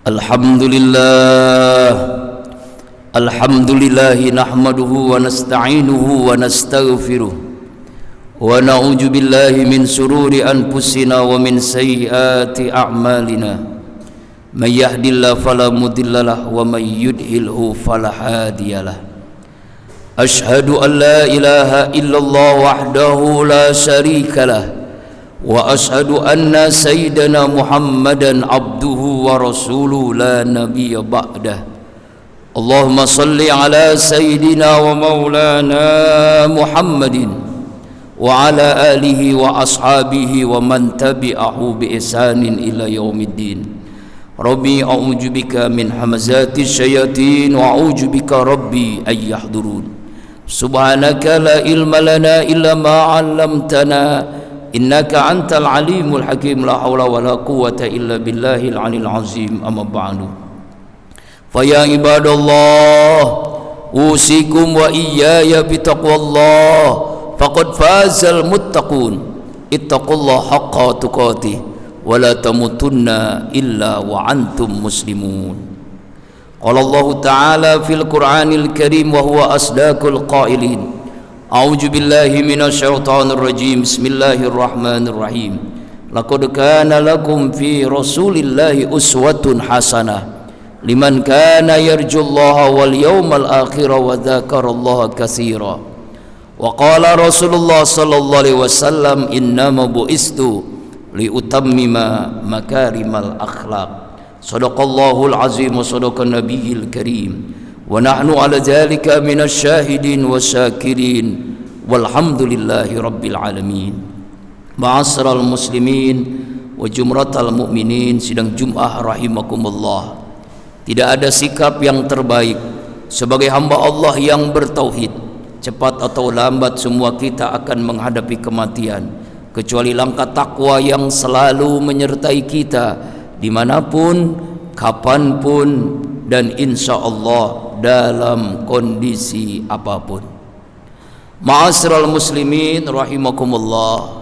Alhamdulillah nahmaduhu wa nasta'inuhu wa nastaghfiruh wa na'udzu billahi min sururi anfusina wa min sayyiati a'malina may yahdihillahu fala mudhillalah wa may yudhlilhu fala hadiyalah. Ashhadu an la ilaha illallah wahdahu la syarikalah wa ashhadu anna sayyidana Muhammadan abduhu wa rasuluhu la nabiyya ba'dah. Allahumma salli ala sayyidina wa maulana Muhammadin wa ala alihi wa ashabihi wa man tabi'ahu bi ihsanin ila yaumiddin. Rabbi a'udzu bika min hamazati syayatin wa a'udzu bika rabbi ay yahdurun. Subhanaka la ilma lana illa ma 'allamtana innaka antal alimul hakim. La haula wala quwwata illa billahil aliyil azim. Amma ba'du. Fa ya ibadallah usikum wa iyaya bitaqwallah faqad fazal muttaqun. Ittaqullaha haqqa tuqatih wa la tamutunna illa wa antum muslimun. Qala Allah ta'ala fil Qur'anil Karim wa huwa asdaqul qailin. A'udzu billahi minasyaitonir rajim. Bismillahirrahmanirrahim. Laqad kana lakum fi Rasulillahi uswatun hasanah liman kana yarjullaha wal yawmal akhir wa dzakarallaha katsira. Wa qala Rasulullah sallallahu alaihi wasallam innama bu'istu liutammima makarimal akhlaq. Shadaqallahul azim wa sadaqan nabiyil karim. Wa nahnu ala dzalika minasyahidin wasyakirin walhamdulillahi rabbil alamin. Ma'asyiral muslimin wa jumratal mu'minin, sidang Jumat rahimakumullah. Tidak ada sikap yang terbaik sebagai hamba Allah yang bertauhid. Cepat atau lambat semua kita akan menghadapi kematian, kecuali langkah takwa yang selalu menyertai kita dimanapun, kapanpun, dan insya Allah dalam kondisi apapun. Ma'asyiral muslimin rahimakumullah,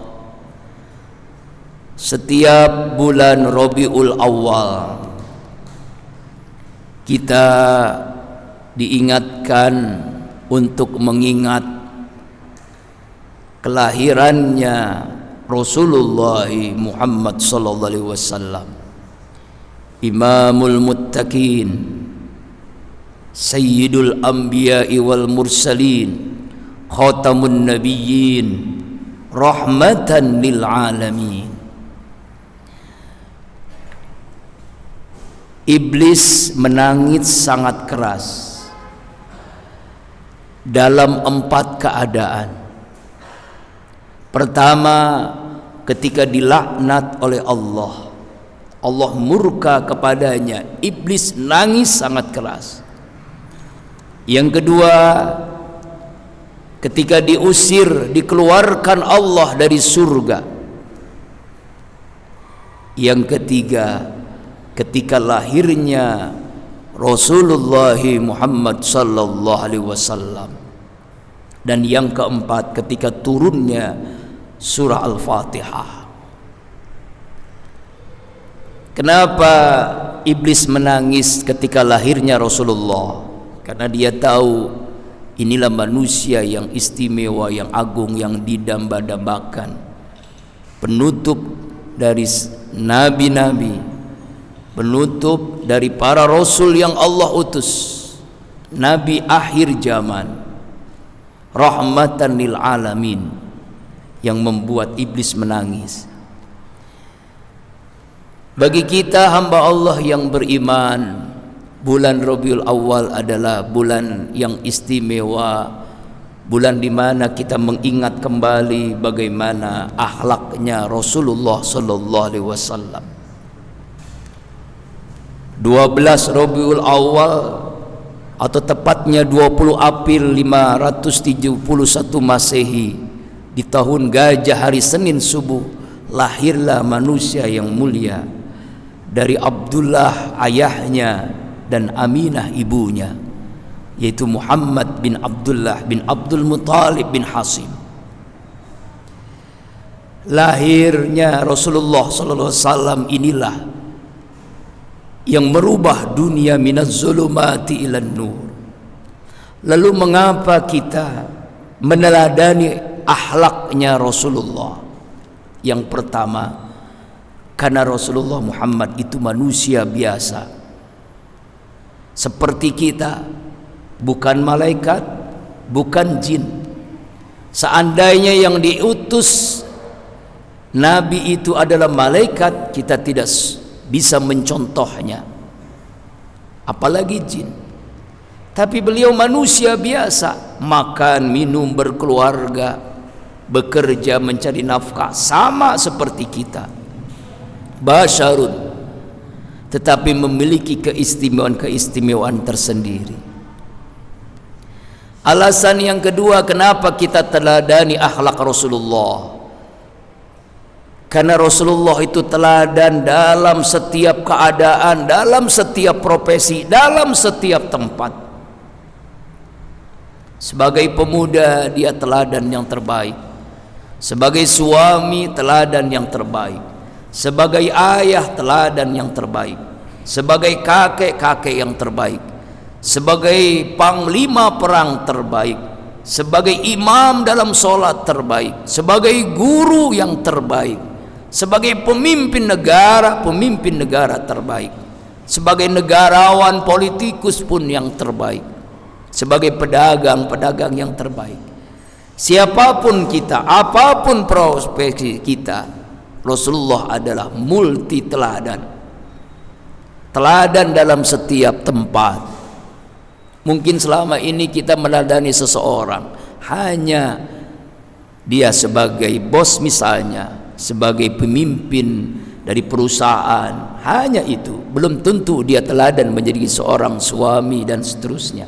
setiap bulan Rabiul Awal kita diingatkan untuk mengingat kelahirannya Rasulullah Muhammad sallallahu alaihi wasallam, Imamul Muttaqin, Sayyidul Anbiya'i wal Mursalin, Khatamun Nabiyyin, rahmatan lil alamin. Iblis menangis sangat keras dalam 4 keadaan. Pertama, ketika dilaknat oleh Allah, Allah murka kepadanya, iblis nangis sangat keras. Yang kedua, ketika diusir, dikeluarkan Allah dari surga. Yang ketiga, ketika lahirnya Rasulullah Muhammad sallallahu alaihi wasallam. Dan yang keempat, ketika turunnya surah Al-Fatihah. Kenapa iblis menangis ketika lahirnya Rasulullah? Karena dia tahu inilah manusia yang istimewa, yang agung, yang didamba-dambakan, penutup dari nabi-nabi, penutup dari para rasul yang Allah utus, nabi akhir zaman, rahmatan lil alamin, yang membuat iblis menangis. Bagi kita hamba Allah yang beriman, bulan Rabiul Awal adalah bulan yang istimewa, bulan di mana kita mengingat kembali bagaimana akhlaknya Rasulullah sallallahu alaihi wasallam. 12 Rabiul Awal atau tepatnya 20 April 571 Masehi, di tahun Gajah hari Senin subuh, lahirlah manusia yang mulia dari Abdullah ayahnya dan Aminah ibunya, yaitu Muhammad bin Abdullah bin Abdul Muttalib bin Hasim. Lahirnya Rasulullah sallallahu alaihi wasallam inilah yang merubah dunia minaz zulumati ilan nur. Lalu mengapa kita meneladani akhlaknya Rasulullah? Yang pertama, karena Rasulullah Muhammad itu manusia biasa seperti kita, bukan malaikat, bukan jin. Seandainya yang diutus Nabi itu adalah malaikat, kita tidak bisa mencontohnya, apalagi jin. Tapi beliau manusia biasa, makan, minum, berkeluarga, bekerja, mencari nafkah, sama seperti kita. Basyarun, tetapi memiliki keistimewaan-keistimewaan tersendiri. Alasan yang kedua kenapa kita teladani akhlak Rasulullah, karena Rasulullah itu teladan dalam setiap keadaan, dalam setiap profesi, dalam setiap tempat. Sebagai pemuda dia teladan yang terbaik, sebagai suami teladan yang terbaik, sebagai ayah teladan yang terbaik, sebagai kakek yang terbaik, sebagai panglima perang terbaik, sebagai imam dalam sholat terbaik, sebagai guru yang terbaik, sebagai pemimpin negara terbaik, sebagai negarawan politikus pun yang terbaik, sebagai pedagang yang terbaik. Siapapun kita, apapun profesi kita, Rasulullah adalah multi teladan. Teladan dalam setiap tempat. Mungkin selama ini kita meneladani seseorang hanya dia sebagai bos misalnya, sebagai pemimpin dari perusahaan, hanya itu. Belum tentu dia teladan menjadi seorang suami dan seterusnya.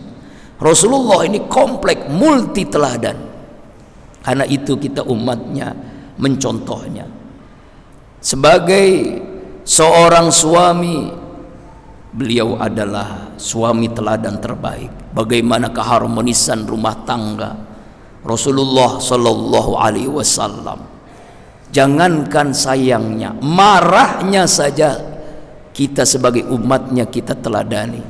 Rasulullah ini komplek, multi teladan. Karena itu kita umatnya mencontohnya. Sebagai seorang suami, beliau adalah suami teladan terbaik. Bagaimana keharmonisan rumah tangga Rasulullah Sallallahu Alaihi Wasallam. Jangankan sayangnya, marahnya saja kita sebagai umatnya kita teladani.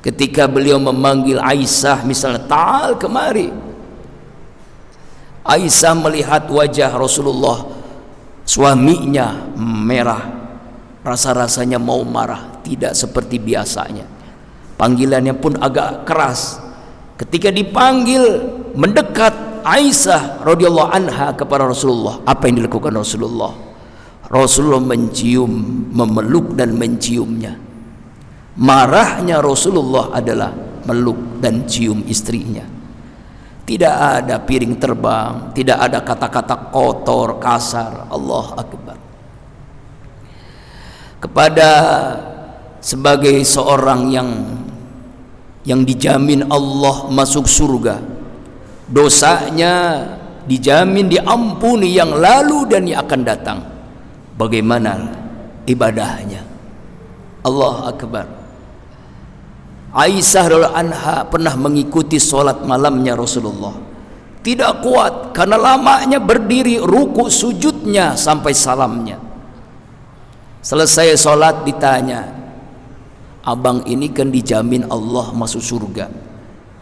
Ketika beliau memanggil Aisyah misalnya, ta'al kemari. Aisyah melihat wajah Rasulullah, suaminya merah, rasa-rasanya mau marah, tidak seperti biasanya. Panggilannya pun agak keras. Ketika dipanggil mendekat Aisyah radhiyallahu anha kepada Rasulullah, apa yang dilakukan Rasulullah? Rasulullah mencium, memeluk dan menciumnya. Marahnya Rasulullah adalah meluk dan cium istrinya. Tidak ada piring terbang, tidak ada kata-kata kotor, kasar. Allah Akbar. Kepada sebagai seorang yang dijamin Allah masuk surga, dosanya dijamin diampuni yang lalu dan yang akan datang. Bagaimana ibadahnya? Allah Akbar. Aisyah radhiyallahu anha pernah mengikuti sholat malamnya Rasulullah. Tidak kuat karena lamanya berdiri, ruku sujudnya sampai salamnya. Selesai sholat ditanya, abang ini kan dijamin Allah masuk surga,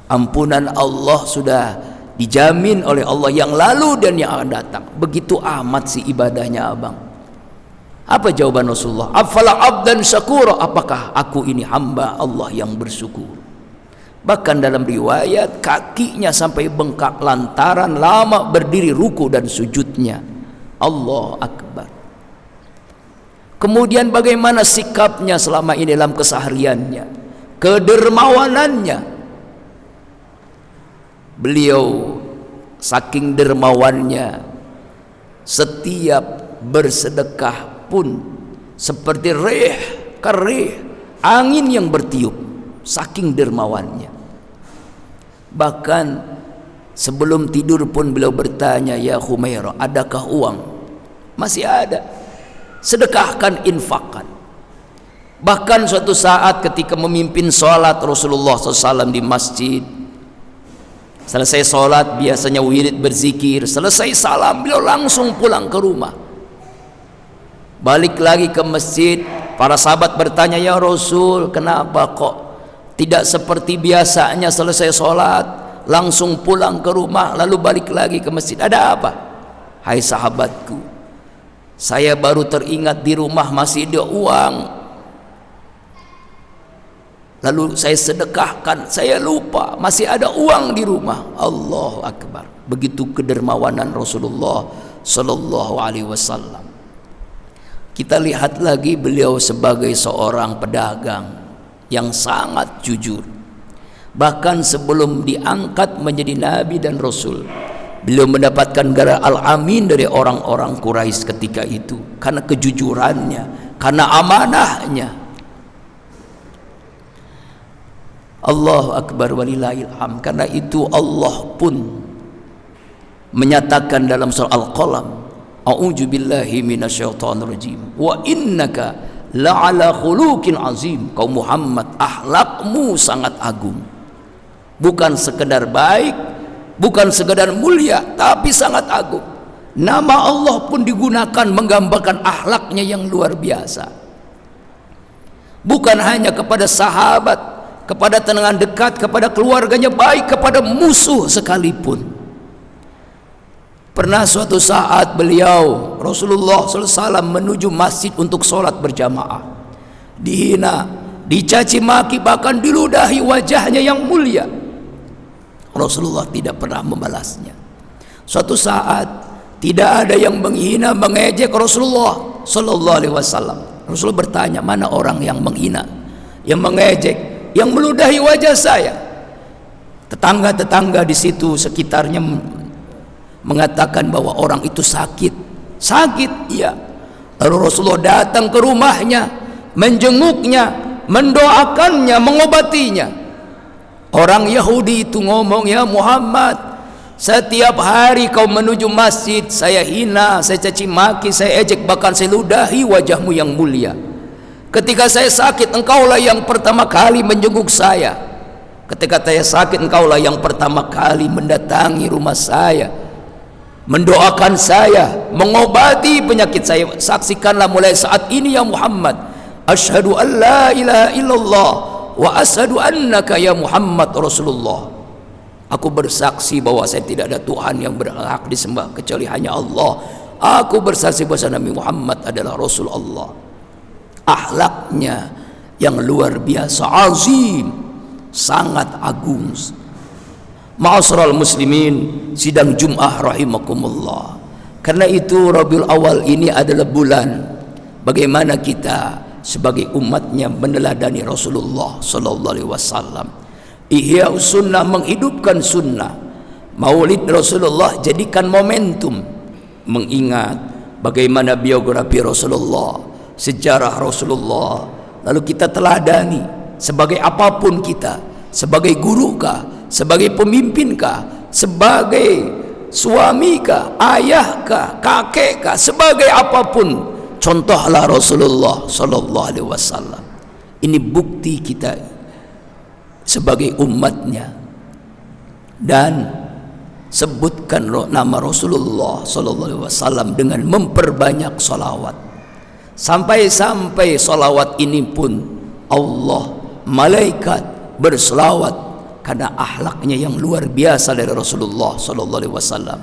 ampunan Allah sudah dijamin oleh Allah yang lalu dan yang akan datang. Begitu amat sih ibadahnya abang. Apa jawaban Rasulullah? Afala abdan syakura, apakah aku ini hamba Allah yang bersyukur? Bahkan dalam riwayat kakinya sampai bengkak lantaran lama berdiri ruku dan sujudnya. Allah Akbar. Kemudian bagaimana sikapnya selama ini dalam kesehariannya, kedermawanannya. Beliau saking dermawannya, setiap bersedekah pun seperti kerih angin yang bertiup, saking dermawannya. Bahkan sebelum tidur pun beliau bertanya, ya Humairah, adakah uang? Masih ada, sedekahkan, infakkan. Bahkan suatu saat ketika memimpin sholat Rasulullah SAW di masjid, selesai sholat biasanya wirid berzikir, selesai salam beliau langsung pulang ke rumah. Balik lagi ke masjid, Para sahabat bertanya, ya Rasul, kenapa kok tidak seperti biasanya selesai sholat langsung pulang ke rumah lalu balik lagi ke masjid? Ada apa? Hai sahabatku, saya baru teringat di rumah masih ada uang, lalu saya sedekahkan, saya lupa masih ada uang di rumah. Allahu Akbar. Begitu kedermawanan Rasulullah Sallallahu Alaihi Wasallam. Kita lihat lagi beliau sebagai seorang pedagang yang sangat jujur. Bahkan sebelum diangkat menjadi nabi dan rasul, beliau mendapatkan gelar Al-Amin dari orang-orang Quraisy ketika itu karena kejujurannya, karena amanahnya. Allahu Akbar walillahil hamd. Karena itu Allah pun menyatakan dalam surah Al-Qalam, a'udzu billahi minasyaitonir rajim, wa innaka la'ala khuluqin azim. Kau Muhammad, akhlakmu sangat agung. Bukan sekedar baik, bukan sekedar mulia, tapi sangat agung. Nama Allah pun digunakan menggambarkan akhlaknya yang luar biasa. Bukan hanya kepada sahabat, kepada tenaga dekat, kepada keluarganya baik, kepada musuh sekalipun. Pernah suatu saat beliau Rasulullah SAW menuju masjid untuk sholat berjamaah, dihina, dicaci maki, bahkan diludahi wajahnya yang mulia. Rasulullah tidak pernah membalasnya. Suatu saat tidak ada yang menghina, mengejek Rasulullah Sallallahu Alaihi Wasallam. Rasulullah bertanya, mana orang yang menghina, yang mengejek, yang meludahi wajah saya? Tetangga-tetangga di situ sekitarnya mengatakan bahwa orang itu sakit. Iya. Lalu Rasulullah datang ke rumahnya, menjenguknya, mendoakannya, mengobatinya. Orang Yahudi itu ngomong, ya Muhammad, setiap hari kau menuju masjid, saya hina, saya caci maki, saya ejek, bahkan saya ludahi wajahmu yang mulia. Ketika saya sakit, engkaulah yang pertama kali menjenguk saya. Ketika saya sakit, engkaulah yang pertama kali mendatangi rumah saya, mendoakan saya, mengobati penyakit saya. Saksikanlah mulai saat ini ya Muhammad, asyhadu an la ilaha illallah wa asyhadu annaka ya Muhammad Rasulullah. Aku bersaksi bahwa saya tidak ada Tuhan yang berhak disembah kecuali hanya Allah. Aku bersaksi bahwa Nabi Muhammad adalah Rasul Allah. Akhlaknya yang luar biasa, azim, sangat agung. Ma'asyiral muslimin, sidang Jum'ah rahimakumullah. Karena itu Rabiul Awal ini adalah bulan bagaimana kita sebagai umatnya meneladani Rasulullah Sallallahu Alaihi Wasallam. Ihya sunnah, menghidupkan sunnah. Maulid Rasulullah jadikan momentum mengingat bagaimana biografi Rasulullah, sejarah Rasulullah, lalu kita teladani sebagai apapun kita, sebagai guru kah, sebagai pemimpin kah, sebagai suami kah, ayah kah, kakek kah, sebagai apapun, contohlah Rasulullah Sallallahu Alaihi Wasallam. Ini bukti kita sebagai umatnya. Dan sebutkan nama Rasulullah Sallallahu Alaihi Wasallam dengan memperbanyak salawat. Sampai-sampai salawat ini pun Allah, malaikat berselawat karena akhlaknya yang luar biasa dari Rasulullah Sallallahu Alaihi Wasallam.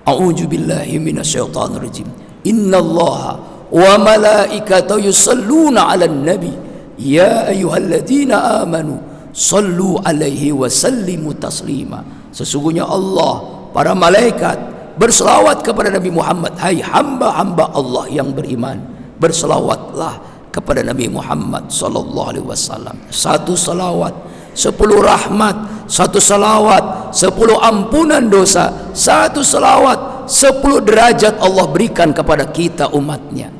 A'udzu billahi minasyaitonir rajim. Innallaha wa malaikatahu yusholluna 'alan nabi ya ayyuhalladzina amanu shallu 'alaihi wa sallimu taslima. Sesungguhnya Allah, para malaikat berselawat kepada Nabi Muhammad. Hai hamba-hamba Allah yang beriman, berselawatlah kepada Nabi Muhammad Sallallahu Alaihi Wasallam. Satu salawat 10 rahmat, satu salawat 10 ampunan dosa, satu salawat 10 derajat Allah berikan kepada kita umatnya.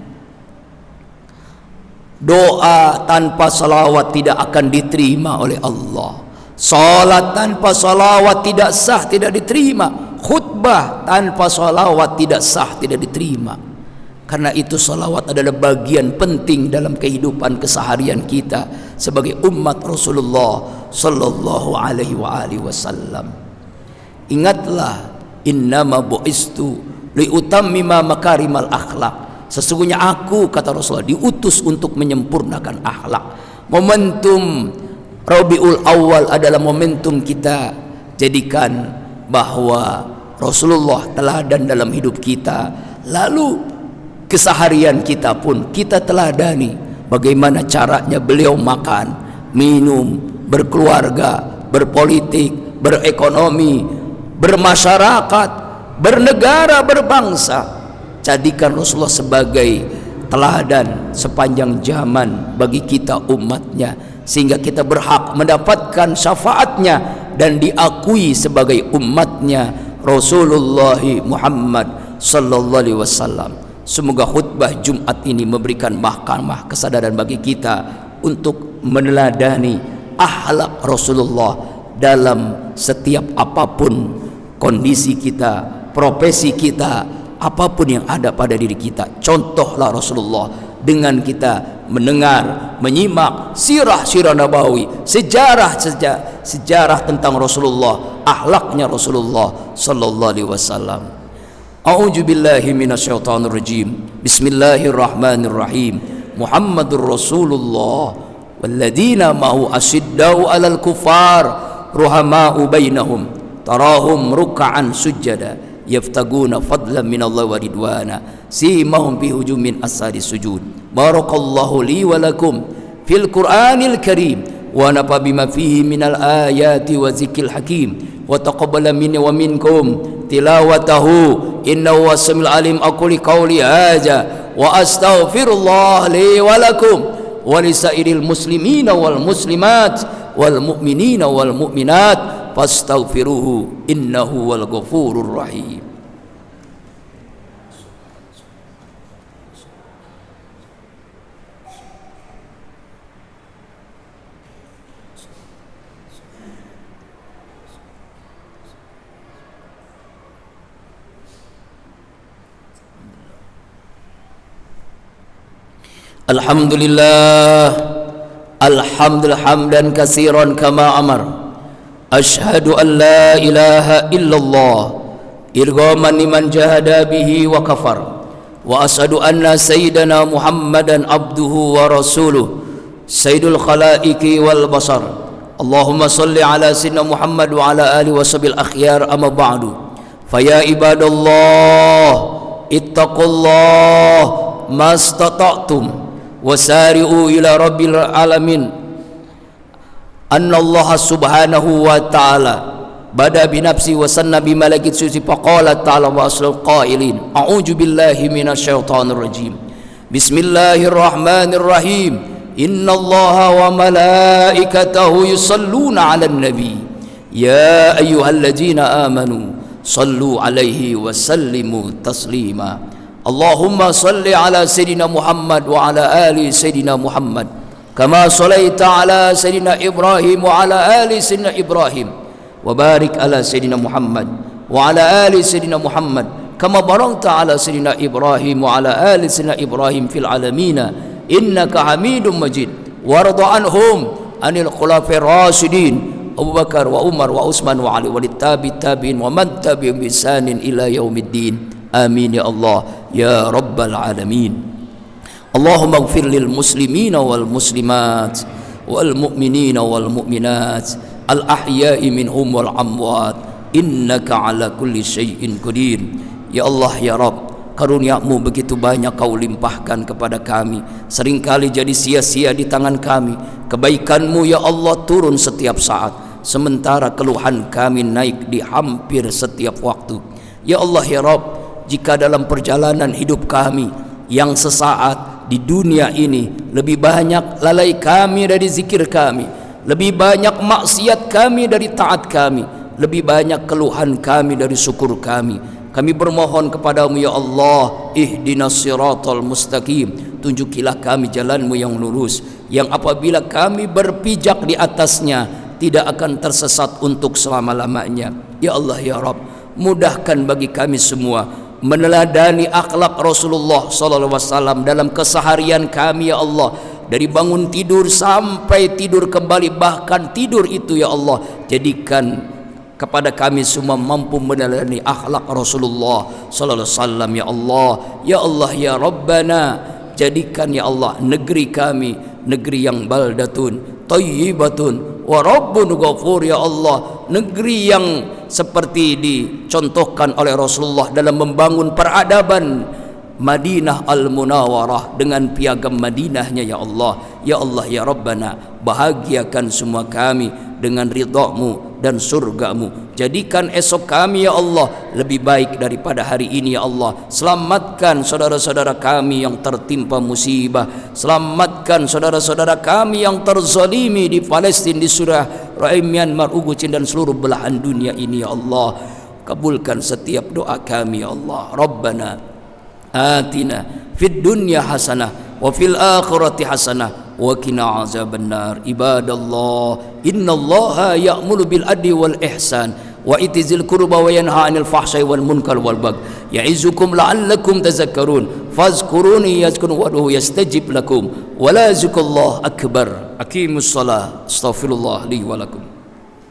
Doa tanpa salawat tidak akan diterima oleh Allah. Salat tanpa salawat tidak sah, tidak diterima. Khutbah tanpa salawat tidak sah, tidak diterima. Karena itu salawat adalah bagian penting dalam kehidupan keseharian kita sebagai umat Rasulullah Sallallahu Alaihi Wasallam. Ingatlah, innama bu'istu liutammima makarimal akhlak. Sesungguhnya aku, kata Rasulullah, diutus untuk menyempurnakan akhlak. Momentum Rabiul Awal adalah momentum kita jadikan bahwa Rasulullah teladan dalam hidup kita. Lalu keseharian kita pun kita teladani bagaimana caranya beliau makan, minum, berkeluarga, berpolitik, berekonomi, bermasyarakat, bernegara, berbangsa. Jadikan Rasulullah sebagai teladan sepanjang zaman bagi kita umatnya, sehingga kita berhak mendapatkan syafaatnya dan diakui sebagai umatnya Rasulullah Muhammad sallallahu alaihi wasallam. Semoga khutbah Jumat ini memberikan mahkamah kesadaran bagi kita untuk meneladani akhlak Rasulullah dalam setiap apapun kondisi kita, profesi kita, apapun yang ada pada diri kita. Contohlah Rasulullah dengan kita mendengar, menyimak sirah-sirah nabawi, sejarah tentang Rasulullah, akhlaknya Rasulullah sallallahu alaihi wasallam. A'udzu billahi minasyaitonir rajim. Bismillahirrahmanirrahim. Muhammadur Rasulullah walladzina ma'hu asyiddau 'alal kuffar ruhama'u bainahum tarahum ruk'an sujada yaftaguna fadlan minallahi wa ridwana simahum fi hujumin asadi sujud. Barakallahu li wa lakum fil Qur'anil Karim wa nafa bima fihi minal ayati wa zikril hakim wa taqabbala minni wa minkum tilawatahu innahu wasamiul alim. Aquli qawli hadza wa astaghfirullah li wa lakum wa lisairil muslimina wal muslimat wal mu'minina wal mu'minat fastaghfiruhu innahu wal ghafurur rahim. Alhamdulillah, alhamdulillah hamdan katsiran kama amar. Ashhadu an la ilaha illallah irghaman liman jahada bihi wa kafar. Wa ashhadu anna sayyidana Muhammadan abduhu wa rasuluh sayyidul khalaiqi wal basar. Allahumma salli ala sayyidina Muhammad wa ala alihi wa sahbihi akhyar, amma ba'du. Faya ibadallah ittaqullah mastata'tum wasari'u ila rabbil alamin. Anna Allah subhanahu wa ta'ala bada binafsi wa sanna bimalakit suci faqala ta'ala wa aslul qailin a'udzu billahi minasyaitonir rajim. Bismillahirrahmanirrahim. Inna Allaha wa malaikatahu yusalluna 'alan nabi ya ayyuhalladzina amanu sallu 'alaihi wa sallimu taslima. Allahumma salli ala Sayyidina Muhammad wa ala ali Sayyidina Muhammad kama sallaita ala Sayyidina Ibrahim wa ala ali Sayyidina Ibrahim wa barik ala Sayyidina Muhammad wa ala ali Sayyidina Muhammad kama barakta ala Sayyidina Ibrahim wa ala ali Sayyidina Ibrahim fil alamina innaka Hamidum Majid. Warda anhum anil khulafa'ir rasyidin Abu Bakar wa Umar wa Utsman wa Ali wa tabi'in wa man tabi'ahum bi ihsanin ila yaumiddin. Amin ya Allah ya rabbal alamin. Allahumma ighfir lil muslimina wal muslimat wal mu'minina wal mu'minat al ahya'i minhum wal amwat innaka ala kulli syai'in qadir. Ya Allah ya Rabb, karunia-Mu begitu banyak Kau limpahkan kepada kami, seringkali jadi sia-sia di tangan kami. Kebaikan-Mu ya Allah turun setiap saat, sementara keluhan kami naik di hampir setiap waktu. Ya Allah ya Rabb, jika dalam perjalanan hidup kami yang sesaat di dunia ini lebih banyak lalai kami dari zikir kami, lebih banyak maksiat kami dari taat kami, lebih banyak keluhan kami dari syukur kami bermohon kepadamu ya Allah, ihdinas siratal mustaqim, tunjukilah kami jalanmu yang lurus, yang apabila kami berpijak di atasnya tidak akan tersesat untuk selama-lamanya. Ya Allah ya Rabb, mudahkan bagi kami semua meneladani akhlak Rasulullah SAW dalam keseharian kami ya Allah, dari bangun tidur sampai tidur kembali, bahkan tidur itu ya Allah jadikan kepada kami semua mampu meneladani akhlak Rasulullah sallallahu alaihi wasallam. Ya Allah, ya Allah, ya Rabbana, jadikan ya Allah negeri kami negeri yang baldatun thayyibatun wa rabbun ghafur. Ya Allah, negeri yang seperti dicontohkan oleh Rasulullah dalam membangun peradaban Madinah Al-Munawwarah dengan piagam Madinahnya. Ya Allah, ya Allah, ya Rabbana, bahagiakan semua kami dengan ridha-Mu dan surga-Mu. Jadikan esok kami ya Allah lebih baik daripada hari ini ya Allah. Selamatkan saudara-saudara kami yang tertimpa musibah. Selamatkan saudara-saudara kami yang terzalimi di Palestina, di Suriah, Myanmar, Ugucin dan seluruh belahan dunia ini ya Allah. Kabulkan setiap doa kami ya Allah. Rabbana atina fid dunya hasanah wa fil akhirati hasanah wa qina azabannar. Ibadallah, innallaha ya'muru bil adli wal ihsan wa itizil qurba wa yanha 'anil fahsya'i wal munkar wal baghi ya'izukum la'allakum tadhakkarun fazkuruni yazkurkum wad'uhu yastajib lakum wa la yazkurullah akbar. Aqimus shalah. Astaghfirullah li wa lakum.